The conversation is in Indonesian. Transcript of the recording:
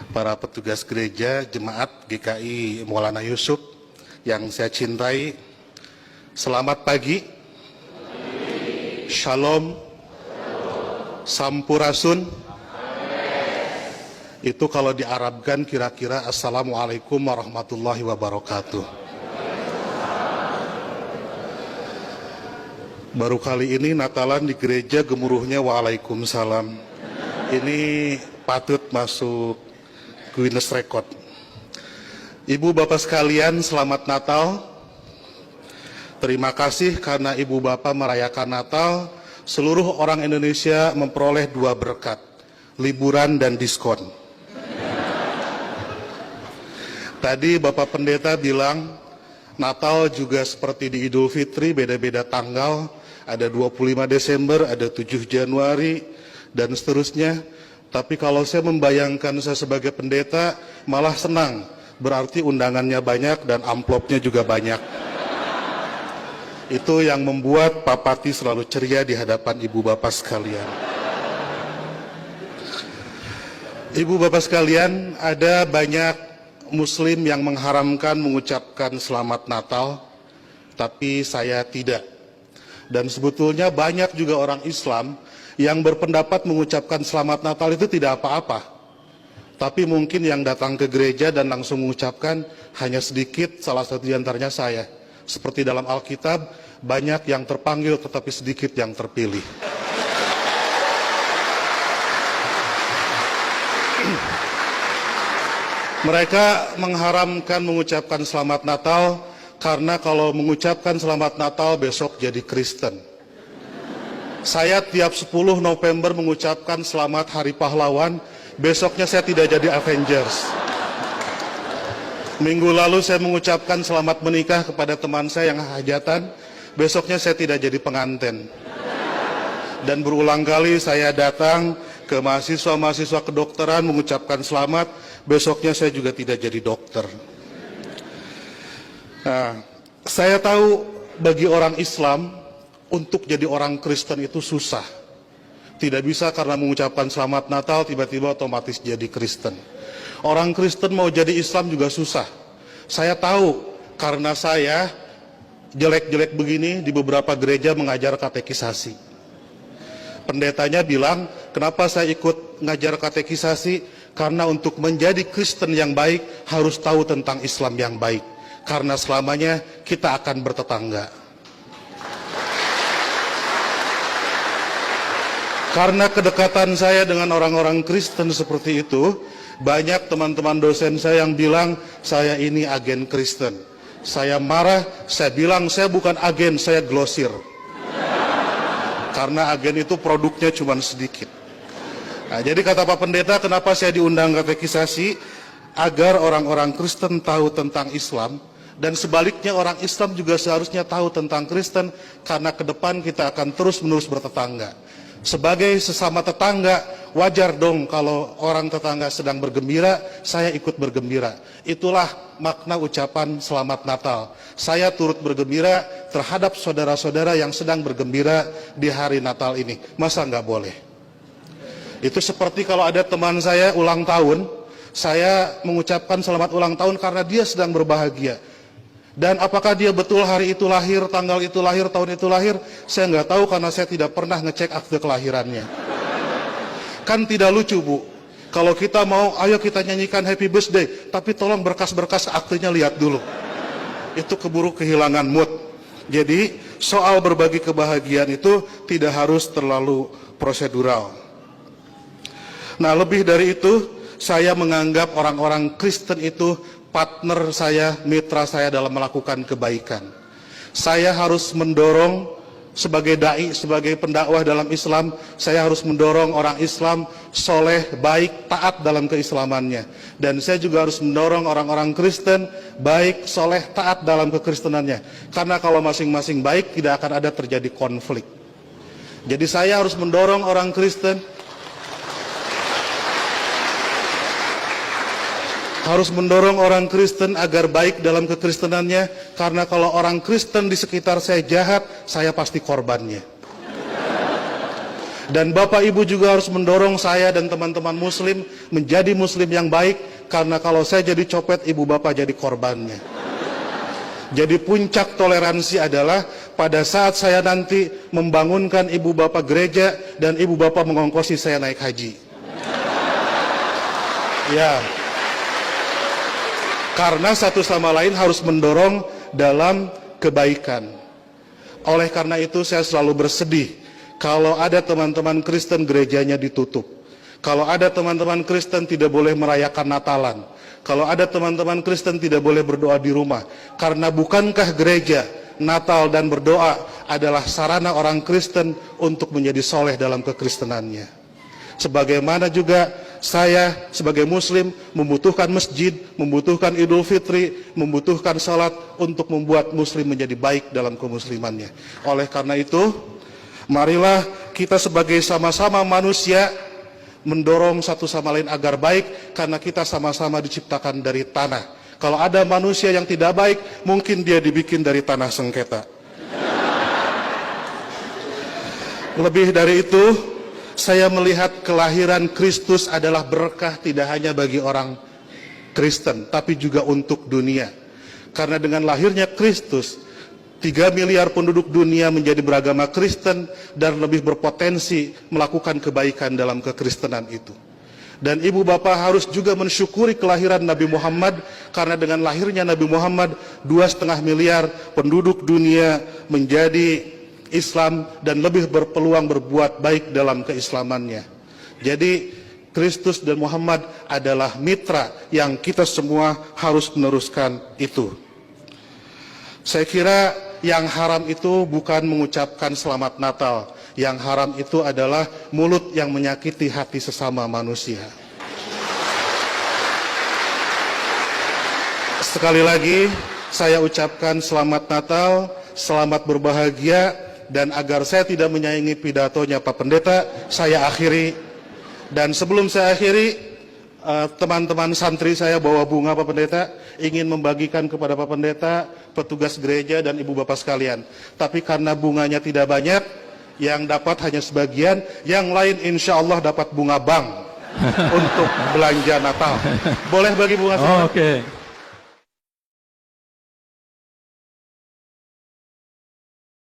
para petugas gereja, jemaat GKI Maulana Yusuf yang saya cintai, selamat pagi, shalom, sampurasun. Itu kalau diarabkan kira-kira assalamualaikum warahmatullahi wabarakatuh. Baru kali ini Natalan di gereja gemuruhnya waalaikumsalam. Ini patut masuk Guinness Record. Ibu bapak sekalian, selamat Natal. Terima kasih karena ibu bapak merayakan Natal. Seluruh orang Indonesia memperoleh 2 berkat, liburan dan diskon. Tadi Bapak Pendeta bilang Natal juga seperti di Idul Fitri, beda-beda tanggal. Ada 25 Desember, ada 7 Januari, dan seterusnya. Tapi kalau saya membayangkan saya sebagai pendeta, malah senang. Berarti undangannya banyak dan amplopnya juga banyak. Itu yang membuat Pak Pati selalu ceria di hadapan ibu bapak sekalian. Ibu bapak sekalian, ada banyak Muslim yang mengharamkan mengucapkan selamat Natal, tapi saya tidak. Dan sebetulnya banyak juga orang Islam yang berpendapat mengucapkan selamat Natal itu tidak apa-apa. Tapi mungkin yang datang ke gereja dan langsung mengucapkan hanya sedikit, salah satu di antaranya saya. Seperti dalam Alkitab, banyak yang terpanggil tetapi sedikit yang terpilih. Mereka mengharamkan mengucapkan selamat Natal karena kalau mengucapkan selamat Natal besok jadi Kristen. Saya tiap 10 November mengucapkan selamat Hari Pahlawan, besoknya saya tidak jadi Avengers. Minggu lalu saya mengucapkan selamat menikah kepada teman saya yang hajatan, besoknya saya tidak jadi pengantin. Dan berulang kali saya datang ke mahasiswa-mahasiswa kedokteran mengucapkan selamat, besoknya saya juga tidak jadi dokter. Nah, saya tahu bagi orang Islam, untuk jadi orang Kristen itu susah. Tidak bisa karena mengucapkan selamat Natal tiba-tiba otomatis jadi Kristen. Orang Kristen mau jadi Islam juga susah. Saya tahu karena saya jelek-jelek begini di beberapa gereja mengajar katekisasi. Pendetanya bilang, kenapa saya ikut ngajar katekisasi? Karena untuk menjadi Kristen yang baik harus tahu tentang Islam yang baik. Karena selamanya kita akan bertetangga. Karena kedekatan saya dengan orang-orang Kristen seperti itu, banyak teman-teman dosen saya yang bilang, saya ini agen Kristen. Saya marah, saya bilang, saya bukan agen, saya glosir. Karena agen itu produknya cuma sedikit. Nah, jadi kata Pak Pendeta, kenapa saya diundang katekisasi? Agar orang-orang Kristen tahu tentang Islam, dan sebaliknya orang Islam juga seharusnya tahu tentang Kristen, karena ke depan kita akan terus-menerus bertetangga. Sebagai sesama tetangga, wajar dong kalau orang tetangga sedang bergembira, saya ikut bergembira. Itulah makna ucapan selamat Natal. Saya turut bergembira terhadap saudara-saudara yang sedang bergembira di hari Natal ini. Masa nggak boleh? Itu seperti kalau ada teman saya ulang tahun, saya mengucapkan selamat ulang tahun karena dia sedang berbahagia. Dan apakah dia betul hari itu lahir, tanggal itu lahir, tahun itu lahir, saya nggak tahu karena saya tidak pernah ngecek akte kelahirannya. Kan tidak lucu, Bu. Kalau kita mau, ayo kita nyanyikan happy birthday, tapi tolong berkas-berkas aktenya lihat dulu. Itu keburu kehilangan mood. Jadi soal berbagi kebahagiaan itu tidak harus terlalu prosedural. Nah, lebih dari itu, saya menganggap orang-orang Kristen itu partner saya, mitra saya dalam melakukan kebaikan. Saya harus mendorong sebagai dai, sebagai pendakwah dalam Islam, saya harus mendorong orang Islam soleh, baik, taat dalam keislamannya. Dan saya juga harus mendorong orang-orang Kristen baik, soleh, taat dalam kekristenannya. Karena kalau masing-masing baik, tidak akan ada terjadi konflik. Jadi saya harus mendorong orang Kristen agar baik dalam kekristenannya, karena kalau orang Kristen di sekitar saya jahat, saya pasti korbannya. Dan Bapak Ibu juga harus mendorong saya dan teman-teman muslim menjadi muslim yang baik, karena kalau saya jadi copet, Ibu Bapak jadi korbannya. Jadi puncak toleransi adalah pada saat saya nanti membangunkan Ibu Bapak gereja dan Ibu Bapak mengongkosi saya naik haji. Ya. Karena satu sama lain harus mendorong dalam kebaikan. Oleh karena itu saya selalu bersedih kalau ada teman-teman Kristen gerejanya ditutup. Kalau ada teman-teman Kristen tidak boleh merayakan Natalan. Kalau ada teman-teman Kristen tidak boleh berdoa di rumah. Karena bukankah gereja, Natal dan berdoa adalah sarana orang Kristen untuk menjadi soleh dalam kekristenannya. Sebagaimana juga saya sebagai muslim membutuhkan masjid, membutuhkan Idul Fitri, membutuhkan salat untuk membuat muslim menjadi baik dalam kemuslimannya. Oleh karena itu, marilah kita sebagai sama-sama manusia mendorong satu sama lain agar baik, karena kita sama-sama diciptakan dari tanah. Kalau ada manusia yang tidak baik, mungkin dia dibikin dari tanah sengketa. Lebih dari itu, saya melihat kelahiran Kristus adalah berkah tidak hanya bagi orang Kristen, tapi juga untuk dunia. Karena dengan lahirnya Kristus, 3 miliar penduduk dunia menjadi beragama Kristen dan lebih berpotensi melakukan kebaikan dalam kekristenan itu. Dan Ibu Bapak harus juga mensyukuri kelahiran Nabi Muhammad, karena dengan lahirnya Nabi Muhammad 2,5 miliar penduduk dunia menjadi Islam dan lebih berpeluang berbuat baik dalam keislamannya. Jadi Kristus dan Muhammad adalah mitra yang kita semua harus meneruskan itu. Saya kira yang haram itu bukan mengucapkan selamat Natal. Yang haram itu adalah mulut yang menyakiti hati sesama manusia. Sekali lagi saya ucapkan selamat Natal, selamat berbahagia. Dan agar saya tidak menyaingi pidatonya Pak Pendeta, saya akhiri. Dan sebelum saya akhiri, teman-teman santri saya bawa bunga Pak Pendeta, ingin membagikan kepada Pak Pendeta, petugas gereja dan Ibu Bapak sekalian. Tapi karena bunganya tidak banyak, yang dapat hanya sebagian, yang lain insya Allah dapat bunga bank untuk belanja Natal. Boleh bagi bunga semua? Oke.